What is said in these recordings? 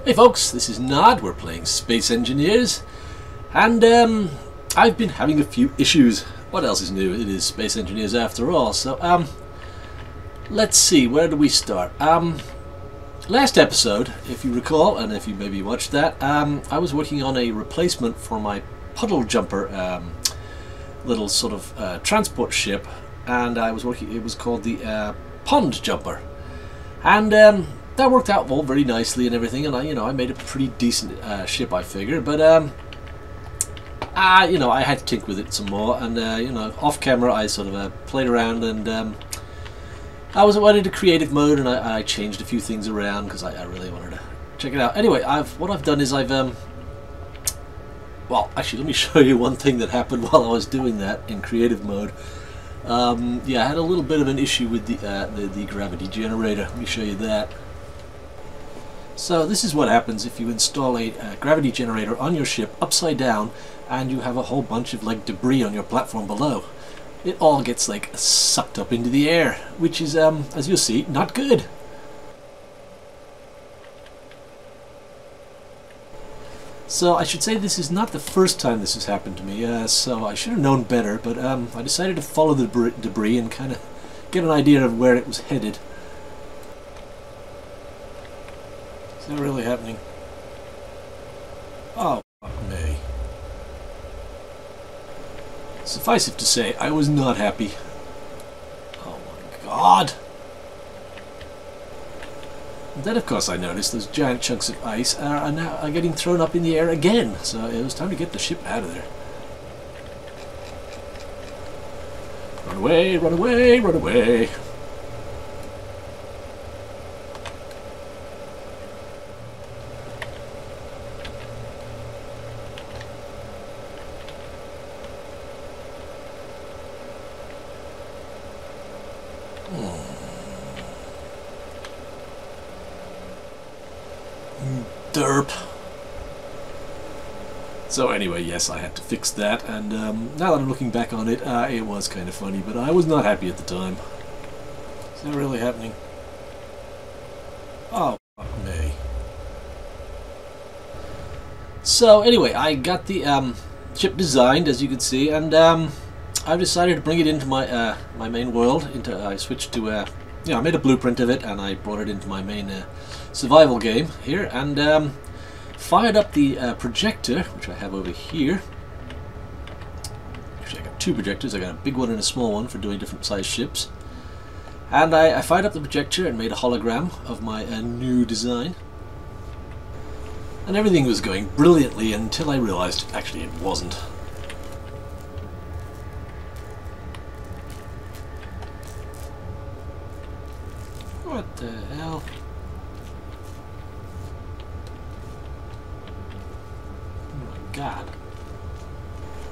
Hey folks, this is Nod. We're playing Space Engineers, and I've been having a few issues. What else is new? It is Space Engineers after all. So let's see, where do we start? Last episode, if you recall, and if you maybe watched that, I was working on a replacement for my puddle jumper little sort of transport ship, and I was working. It was called the pond jumper, and that worked out all very nicely and everything, and I made a pretty decent ship, I figure. But I had to tinker with it some more, and off camera I sort of played around, and I went into creative mode, and I changed a few things around because I really wanted to check it out. Anyway, what I've done is well, actually, let me show you one thing that happened while I was doing that in creative mode. Yeah, I had a little bit of an issue with the gravity generator. Let me show you that. So this is what happens if you install a gravity generator on your ship upside down, and you have a whole bunch of like debris on your platform below. It all gets like sucked up into the air, which is, as you'll see, not good. So I should say this is not the first time this has happened to me, so I should have known better, but I decided to follow the debris and kind of get an idea of where it was headed. Is that really happening? Oh, fuck me. Suffice it to say, I was not happy. Oh my god! And then of course I noticed those giant chunks of ice are now getting thrown up in the air again, so it was time to get the ship out of there. Run away, run away, run away! Derp. So anyway, yes, I had to fix that, and now that I'm looking back on it, it was kind of funny, but I was not happy at the time. Is that really happening? Oh, fuck me. So anyway, I got the ship designed, as you can see, and I've decided to bring it into my my main world. I switched to I made a blueprint of it, and I brought it into my main survival game here, and fired up the projector, which I have over here. Actually, I got two projectors. I got a big one and a small one for doing different size ships. And I fired up the projector and made a hologram of my new design. And everything was going brilliantly until I realized actually it wasn't. What the hell? God.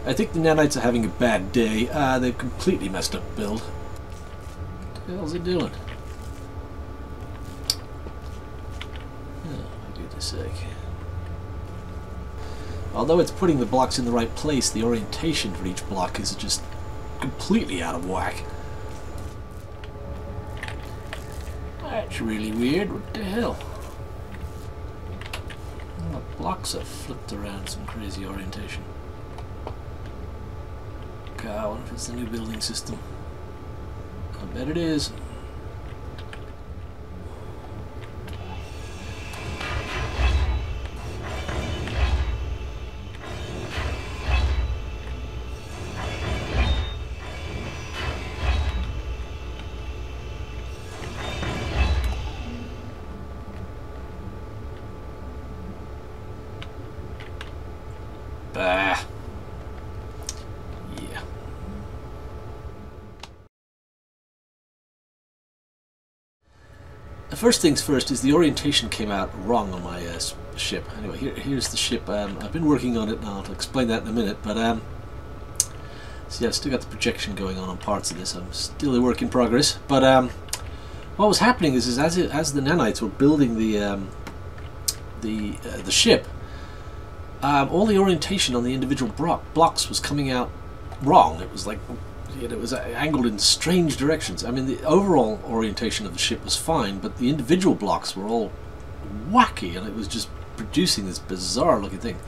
I think the Nanites are having a bad day. They've completely messed up the build. What the hell's it doing? Oh, for goodness sake. Although it's putting the blocks in the right place, the orientation for each block is just completely out of whack. That's really weird. What the hell? Blocks are flipped around some crazy orientation. God, I wonder if it's the new building system. I bet it is. Bah. Yeah. The first things first is the orientation came out wrong on my ship. Anyway, here's the ship. I've been working on it, and I'll explain that in a minute. But see, I've still got the projection going on parts of this. I'm still a work in progress. But what was happening is as the Nanites were building the ship, all the orientation on the individual blocks was coming out wrong. It was like it was angled in strange directions. I mean, the overall orientation of the ship was fine, but the individual blocks were all wacky, and it was just producing this bizarre looking thing.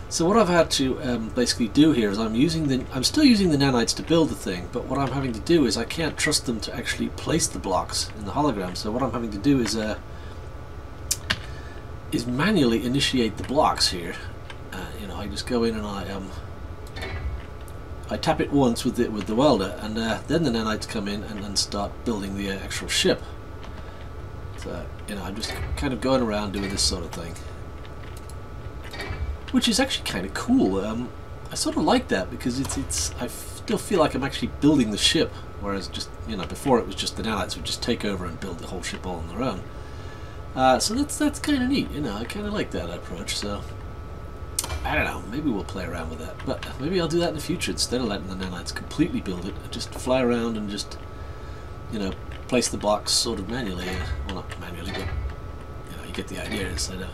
So what I've had to basically do here is I'm still using the nanites to build the thing, but what I'm having to do is I can't trust them to actually place the blocks in the hologram. So what I'm having to do is manually initiate the blocks here. You know, I just go in and I tap it once with the welder, and then the nanites come in and start building the actual ship. So you know, I'm just kind of going around doing this sort of thing, which is actually kind of cool. I sort of like that because I still feel like I'm actually building the ship, whereas just, you know, before it was just the nanites would just take over and build the whole ship all on their own. So that's kind of neat, you know. I kind of like that approach. So I don't know, maybe we'll play around with that, but maybe I'll do that in the future instead of letting the nanites completely build it. I just fly around and just, you know, place the blocks sort of manually. Well, not manually, but you know, you get the idea. So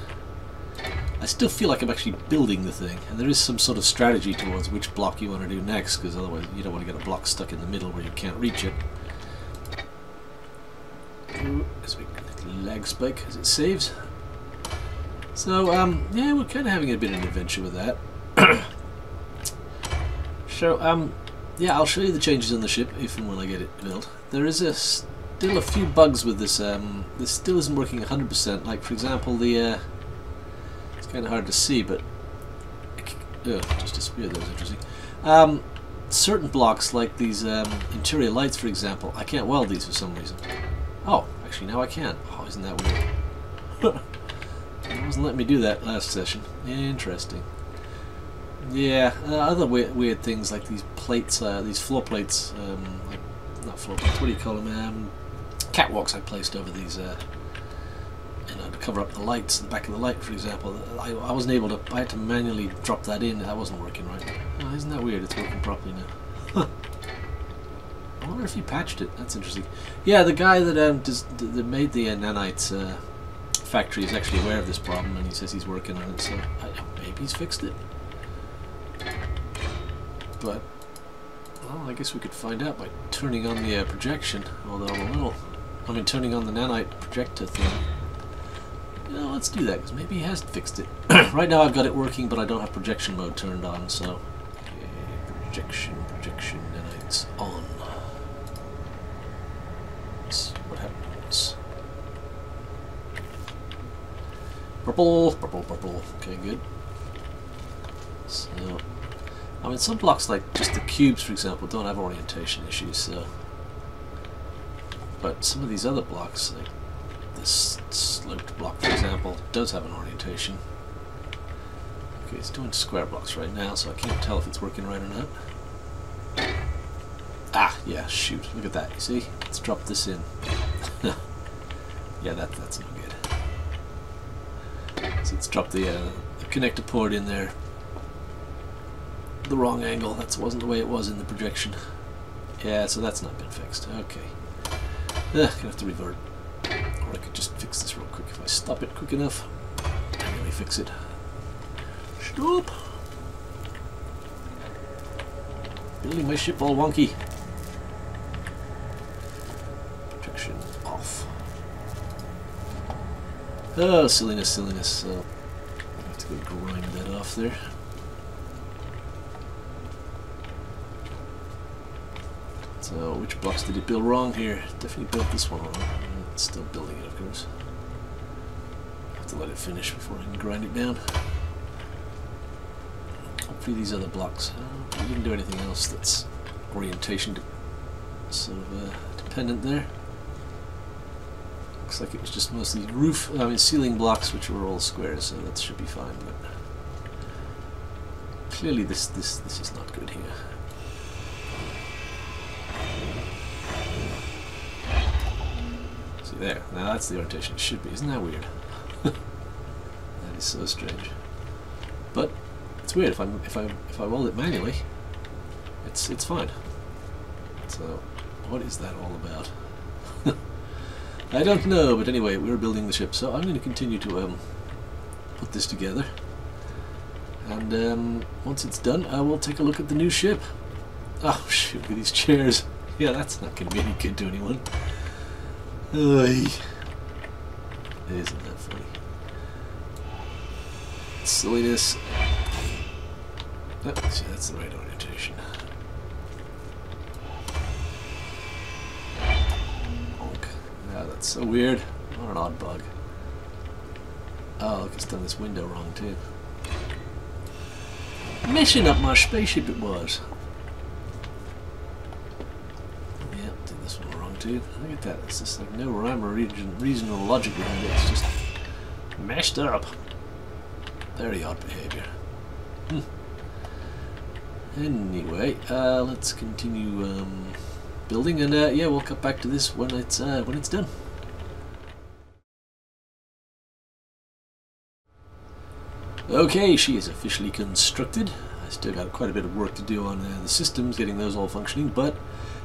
I still feel like I'm actually building the thing, and there is some sort of strategy towards which block you want to do next, because otherwise you don't want to get a block stuck in the middle where you can't reach it. Ooh, there's a big lag spike as it saves. So yeah, we're kind of having a bit of an adventure with that. So yeah, I'll show you the changes on the ship if and when I get it built. There is still a few bugs with this. This still isn't working 100%. Like, for example, the it's kind of hard to see, but just disappeared. That was interesting. Certain blocks, like these interior lights, for example, I can't weld these for some reason. Oh, actually, now I can. Oh, isn't that weird? It wasn't letting me do that last session. Interesting. Yeah, other weird things like these plates, these floor plates, like, not floor plates, what do you call them? Catwalks I placed over these, you know, to cover up the lights, the back of the light, for example. I wasn't able to, I had to manually drop that in. That wasn't working right. Oh, isn't that weird? It's working properly now. Huh. I wonder if he patched it. That's interesting. Yeah, the guy that that made the nanite factory is actually aware of this problem, and he says he's working on it. So maybe he's fixed it. But well, I guess we could find out by turning on the projection. Although turning on the nanite projector thing. You know, let's do that because maybe he has fixed it. Right now I've got it working, but I don't have projection mode turned on. So okay, projection, nanites on. What happens? Purple. Okay, good. So, I mean, some blocks, like just the cubes, for example, don't have orientation issues. So, but some of these other blocks, like this sloped block, for example, does have an orientation. Okay, it's doing square blocks right now, so I can't tell if it's working right or not. Ah, yeah, shoot! Look at that. You see? Let's drop this in. Yeah, that's no good. So let's drop the connector port in there. The wrong angle. That wasn't the way it was in the projection. Yeah, so that's not been fixed. Okay. Gonna have to revert. Or I could just fix this real quick if I stop it quick enough. Really fix it. Stop! Building my ship all wonky. Projection off. Oh, silliness. So I have to go grind that off there. So, which blocks did it build wrong here? Definitely built this one wrong. It's still building it, of course. I have to let it finish before I can grind it down. Hopefully these other blocks. I didn't do anything else that's orientation sort of dependent there. Looks like it was just mostly ceiling blocks, which were all squares, so that should be fine. But clearly this is not good here. See there, now that's the orientation it should be. Isn't that weird? That is so strange. But it's weird. If I weld it manually, it's fine. So what is that all about? I don't know, but anyway, we're building the ship, so I'm going to continue to put this together, and once it's done, I will take a look at the new ship. Oh shoot, look at these chairs. Yeah, that's not going to be any good to anyone. Oy. Isn't that funny? Silliness. Oh, see, that's the right orientation. Bonk. Yeah, that's so weird. What an odd bug. Oh, look, it's done this window wrong too. Messing up my spaceship it was. Yep, did this one wrong too. Look at that. It's just like no rhyme or reason or logic behind it. It's just messed up. Very odd behavior. Anyway, let's continue building, and yeah, we'll cut back to this when it's done. Okay, she is officially constructed. I still got quite a bit of work to do on the systems, getting those all functioning, but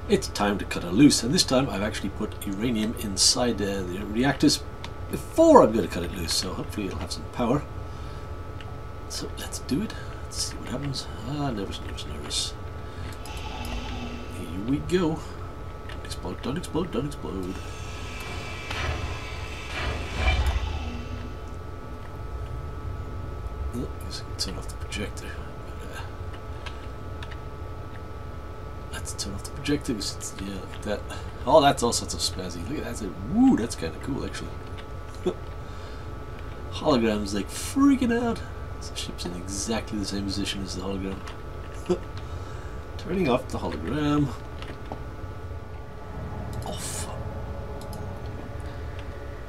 it's time to cut her loose. And this time I've actually put uranium inside the reactors before I'm going to cut it loose, so hopefully it'll have some power. So let's do it. Let's see what happens. Ah, nervous. Here we go. Don't explode, don't explode, don't explode. Oh, I guess I can turn off the projector. Let's turn off the projector because it's, yeah, look at that. Oh, that's all sorts of spazzy. Look at that. Woo, that's kind of cool actually. Hologram's like freaking out. The ship's in exactly the same position as the hologram. Turning off the hologram. Off.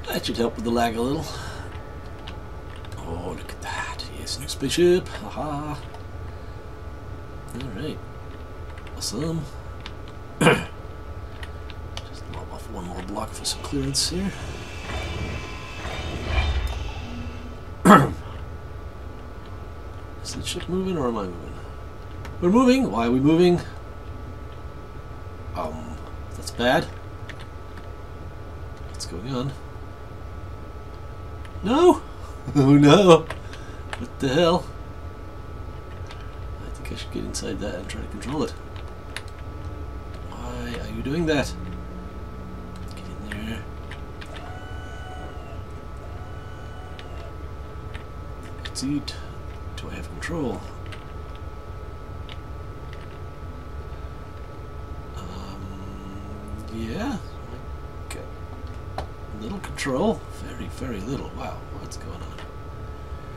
That should help with the lag a little. Oh, look at that. Yes, new spaceship. Haha. Alright. Awesome. Just lob off one more block for some clearance here. Is the ship moving or am I moving? We're moving. Why are we moving? That's bad. What's going on? No! Oh no! What the hell? I think I should get inside that and try to control it. Why are you doing that? Get in there. Exceed. Do I have control? Yeah. Okay. Little control. Very, very little. Wow. What's going on?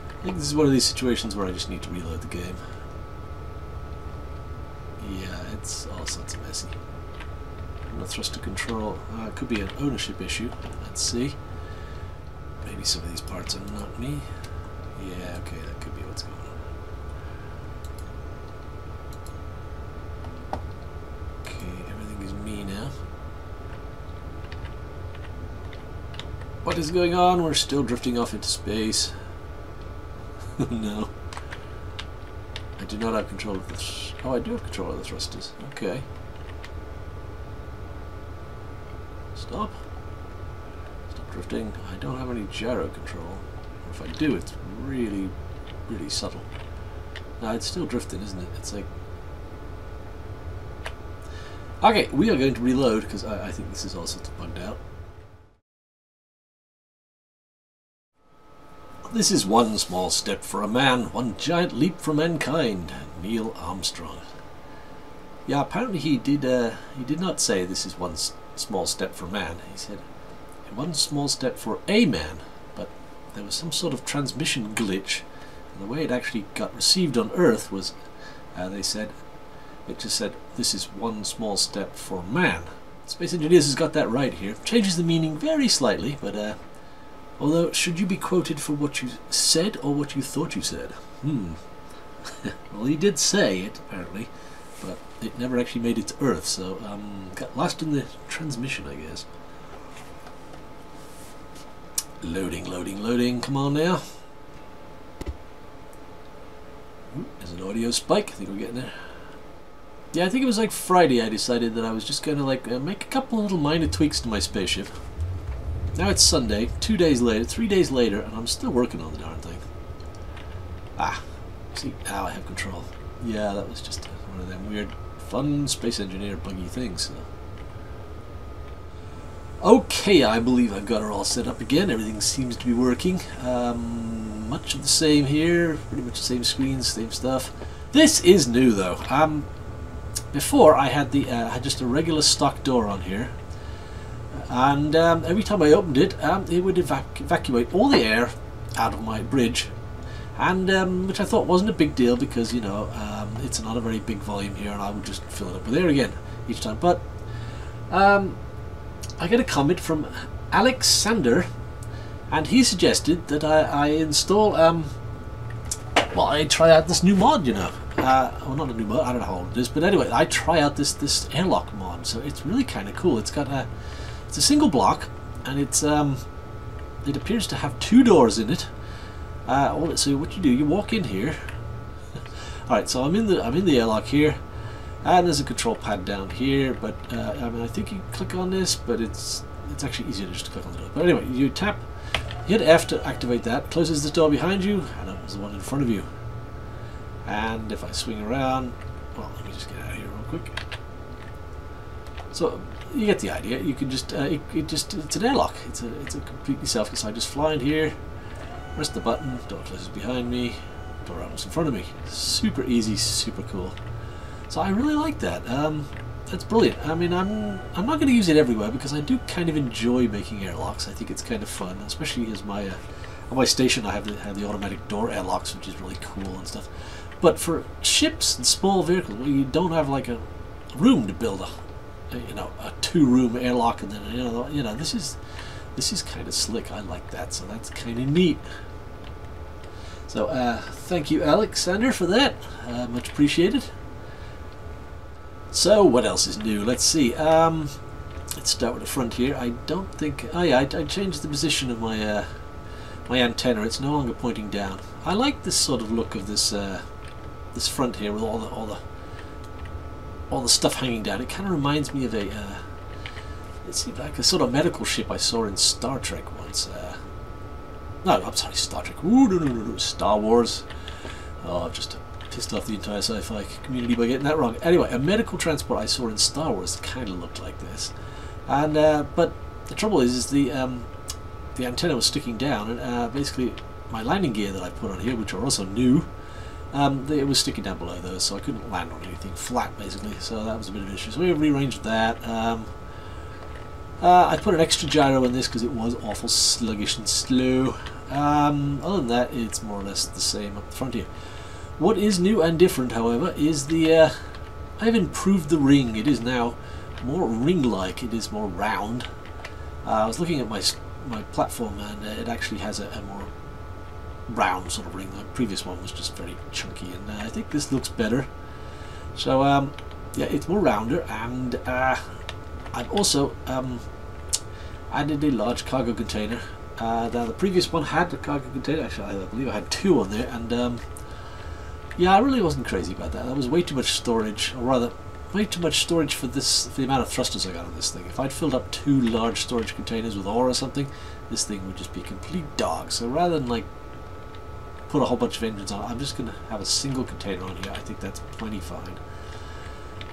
I think this is one of these situations where I just need to reload the game. Yeah, it's all sorts of messy. No thruster control. It could be an ownership issue. Let's see. Maybe some of these parts are not me. Yeah, okay, that could be what's going on. Okay, everything is me now. What is going on? We're still drifting off into space. No. I do not have control of this. Oh, I do have control of the thrusters. Okay. Stop. Stop drifting. I don't have any gyro control. Or if I do, it's really, really subtle. No, it's still drifting, isn't it? It's like... Okay, we are going to reload because I think this is all sorts of bugged out. This is one small step for a man, one giant leap for mankind. Neil Armstrong. Yeah, apparently he did not say this is one small step for man. He said one small step for a man, but there was some sort of transmission glitch. And the way it actually got received on Earth was, they said, it just said this is one small step for man. Space Engineers has got that right here. Changes the meaning very slightly, but although, should you be quoted for what you said or what you thought you said? Well, he did say it, apparently, but it never actually made it to Earth, so got lost in the transmission, I guess. Loading, loading, loading. Come on now. Ooh, there's an audio spike. I think we're getting there. Yeah, I think it was like Friday I decided that I was just going to like make a couple of little minor tweaks to my spaceship. Now it's Sunday, 2 days later, 3 days later, and I'm still working on the darn thing. Ah, see, now I have control. Yeah, that was just one of them weird fun space engineer buggy things. So. Okay, I believe I've got her all set up again. Everything seems to be working. Much of the same here, pretty much the same screens, same stuff. This is new though. Before I had had just a regular stock door on here, and every time I opened it, it would evacuate all the air out of my bridge, and which I thought wasn't a big deal because, you know, it's not a very big volume here, and I would just fill it up with air again each time. But I get a comment from Alek Sandr, and he suggested that I install, well, I try out this new mod, you know. Well, not a new mod, I don't know how old it is, but anyway, I try out this Airlock mod. So it's really kind of cool. It's got it's a single block, and it appears to have 2 doors in it. So what you do, you walk in here. All right, so I'm in the airlock here, and there's a control pad down here. But I mean, I think you click on this, but it's actually easier to just click on the door. But anyway, you tap, you hit F to activate that. Closes this door behind you, and opens the one in front of you. And if I swing around, well, let me just get out of here real quick. So you get the idea. You can just it's an airlock. It's a completely self. So I just fly in here, press the button, door closes behind me, door opens in front of me. Super easy, super cool. So I really like that. That's brilliant. I mean, I'm not going to use it everywhere because I do kind of enjoy making airlocks. I think it's kind of fun, especially as on my station I have the automatic door airlocks, which is really cool and stuff. But for ships and small vehicles where you don't have like a room to build a 2-room airlock, and then you know this is kind of slick. I like that, so that's kind of neat. So thank you, Alek Sandr, for that. Much appreciated. So what else is new? Let's see. Let's start with the front here. I don't think. Oh yeah, I changed the position of my my antenna. It's no longer pointing down. I like this sort of look of this this front here with all the stuff hanging down. It kind of reminds me of it seems like a sort of medical ship I saw in Star Trek once. No, I'm sorry, Star Trek. Ooh, no, Star Wars. Oh, I've just pissed off the entire sci-fi community by getting that wrong. Anyway, a medical transport I saw in Star Wars kind of looked like this, and but the trouble is the antenna was sticking down, and basically my landing gear that I put on here, which are also new, it was sticking down below those, so I couldn't land on anything flat basically. So that was a bit of an issue. So we rearranged that. I put an extra gyro in this because it was awful sluggish and slow. Other than that, it's more or less the same up the front here. What is new and different, however, is I have improved the ring. It is now more ring-like. It is more round. I was looking at my platform, and it actually has a more round sort of ring. The previous one was just very chunky, and I think this looks better. So yeah, it's more rounder, and I've also added a large cargo container. Now the previous one had a cargo container. Actually, I believe I had 2 on there, and yeah, I really wasn't crazy about that. That was way too much storage, or rather, way too much storage for the amount of thrusters I got on this thing. If I'd filled up 2 large storage containers with ore or something, this thing would just be a complete dog. So rather than like put a whole bunch of engines on, I'm just going to have a single container on here. I think that's plenty fine.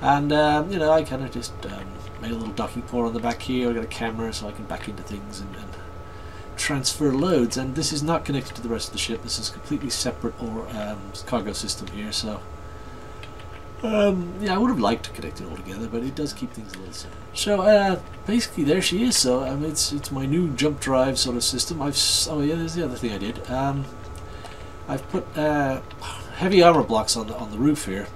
And you know, I kind of just made a little docking port on the back here. I got a camera so I can back into things and transfer loads. And this is not connected to the rest of the ship. This is a completely separate or cargo system here. So yeah, I would have liked to connect it all together, but it does keep things a little simple. So basically, there she is. So it's my new jump drive sort of system. Oh yeah, there's the other thing I did. I've put heavy armor blocks on the roof here,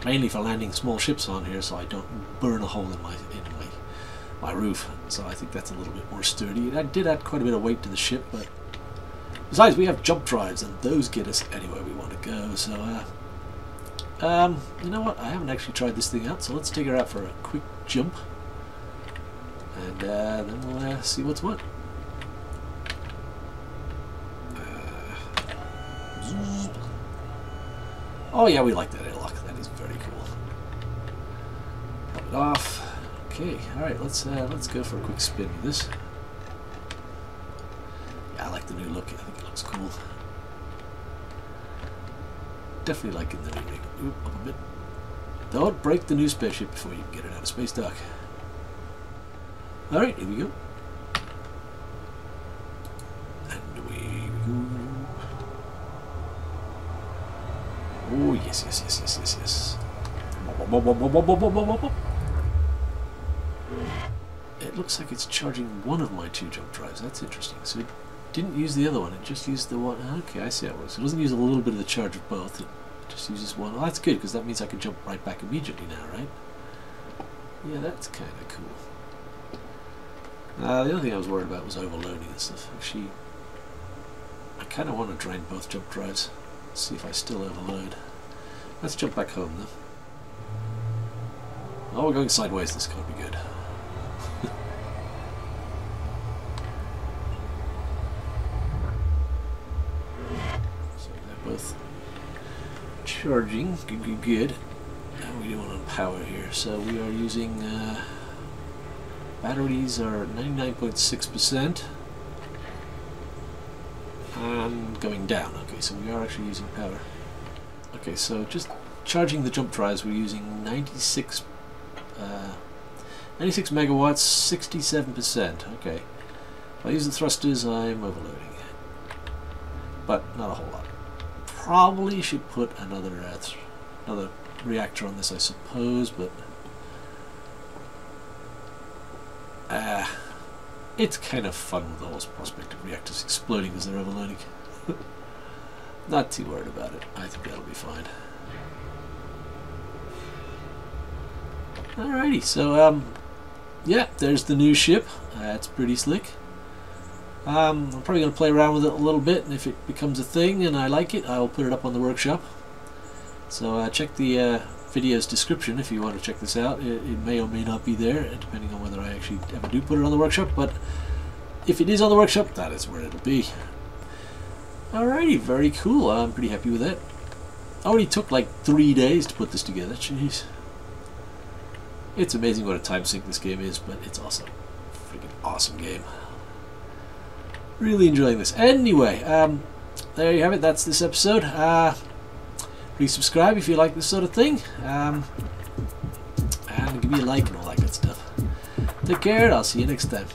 mainly for landing small ships on here, so I don't burn a hole in my roof. So I think that's a little bit more sturdy. I did add quite a bit of weight to the ship, but besides, we have jump drives, and those get us anywhere we want to go. So you know what? I haven't actually tried this thing out, so let's take her out for a quick jump, and then we'll see what's what. Oh yeah, we like that airlock. That is very cool. Pop it off. Okay, all right. Let's go for a quick spin with this. Yeah, I like the new look. I think it looks cool. Definitely liking the new ring. Oop, up a bit. Don't break the new spaceship before you can get it out of space dock. Alright, here we go. And away we go. Oh, yes, yes, yes, yes, yes, yes. It looks like it's charging one of my 2 jump drives. That's interesting. So it didn't use the other one. It just used the one. Okay, I see how it works. It doesn't use a little bit of the charge of both. It just uses one. Well, that's good, because that means I can jump right back immediately now, right? Yeah, that's kind of cool. The other thing I was worried about was overloading and stuff. Actually, I kind of want to drain both jump drives. See if I still overload. Let's jump back home then. Oh, we're going sideways. This can't be good. So they're both charging. Good, good, good. How are we doing on power here? So we are using batteries are 99.6% and going down. Okay, so we are actually using power. Okay, so just charging the jump drives, we're using 96 megawatts, 67%. Okay, if I use the thrusters, I'm overloading, but not a whole lot. Probably should put another reactor on this, I suppose, but it's kind of fun with the whole prospect of reactors exploding because they're overloading. Not too worried about it. I think that'll be fine. Alrighty, so yeah, there's the new ship. It's pretty slick. I'm probably going to play around with it a little bit, and if it becomes a thing and I like it, I will put it up on the workshop. So check the video's description if you want to check this out. It may or may not be there, depending on whether I actually ever do put it on the workshop, but if it is on the workshop, that is where it'll be. Alrighty, very cool. I'm pretty happy with that. Only took like 3 days to put this together. Jeez. It's amazing what a time sink this game is, but it's also a freaking awesome game. Really enjoying this. Anyway, there you have it. That's this episode. Please subscribe if you like this sort of thing. And give me a like and all that good stuff. Take care, and I'll see you next time.